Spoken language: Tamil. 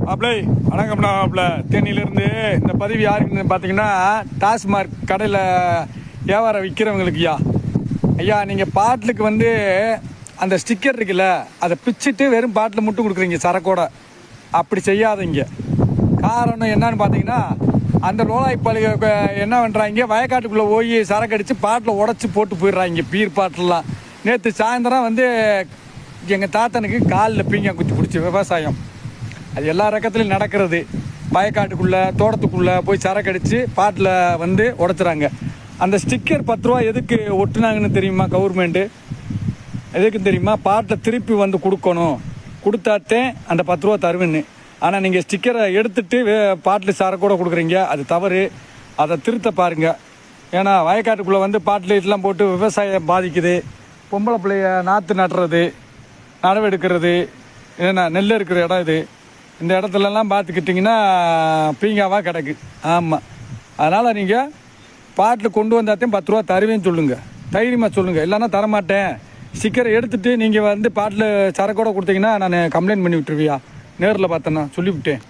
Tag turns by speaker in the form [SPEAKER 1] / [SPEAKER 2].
[SPEAKER 1] மாப்பிளை வணக்கம்ண்ணா. மாப்பிள தேனியிலேருந்து இந்த பதிவு யாருக்குன்னு பார்த்தீங்கன்னா டாஸ்மார்க் கடையில் வியாபாரம் விற்கிறவங்களுக்குயா. ஐயா நீங்கள் பாட்டிலுக்கு வந்து அந்த ஸ்டிக்கர் இருக்குல்ல அதை பிச்சுட்டு வெறும் பாட்டில் மட்டும் கொடுக்குறீங்க சரக்கோட. அப்படி செய்யாதீங்க. காரணம் என்னன்னு பார்த்தீங்கன்னா அந்த லோலாய்ப்பாளி என்ன பண்ணுறாங்க, வயக்காட்டுக்குள்ளே போய் சரக்கு அடித்து பாட்டில் உடச்சி போட்டு போயிடுறாங்க. பீர் பாட்டிலலாம் நேற்று சாயந்தரம் வந்து எங்கள் தாத்தனுக்கு காலில் பீங்க குத்தி பிடிச்சி விவசாயம் அது எல்லா ரகத்துலையும் நடக்கிறது. வயக்காட்டுக்குள்ளே தோட்டத்துக்குள்ளே போய் சரக்கு அடித்து பாட்டில் வந்து உடச்சிறாங்க. அந்த ஸ்டிக்கர் 10 ரூபா எதுக்கு ஒட்டுனாங்கன்னு தெரியுமா? கவர்மெண்ட்டு எதுக்கு தெரியுமா? பாட்டில் திருப்பி வந்து கொடுக்கணும், கொடுத்தாத்தே அந்த 10 ரூபா தருவேன்னு. ஆனால் நீங்கள் ஸ்டிக்கரை எடுத்துகிட்டு பாட்டில் சரக்கூட கொடுக்குறீங்க, அது தவறு. அதை திருத்த பாருங்கள். ஏன்னா வயக்காட்டுக்குள்ளே வந்து பாட்டில் இதெல்லாம் போட்டு விவசாயம் பாதிக்குது. பொம்பளை பிள்ளைய நாற்று நடுறது, நடவெடுக்கிறது, ஏன்னா நெல் இருக்கிற இடம் இது. இந்த இடத்துலலாம் பார்த்துக்கிட்டிங்கன்னா பீங்காவாக கிடக்கு. ஆமாம், அதனால் நீங்கள் பாட்டில் கொண்டு வந்தாத்தையும் 10 ரூபா தருவேன்னு சொல்லுங்கள், தைரியமாக சொல்லுங்கள். இல்லைன்னா தரமாட்டேன். ஸ்டிக்கரை எடுத்துகிட்டு நீங்கள் வந்து பாட்டில் சரக்கோட கொடுத்தீங்கன்னா நான் கம்ப்ளைண்ட் பண்ணி விட்டுருவியா? நேரில் பார்த்தேன்னா சொல்லிவிட்டேன்.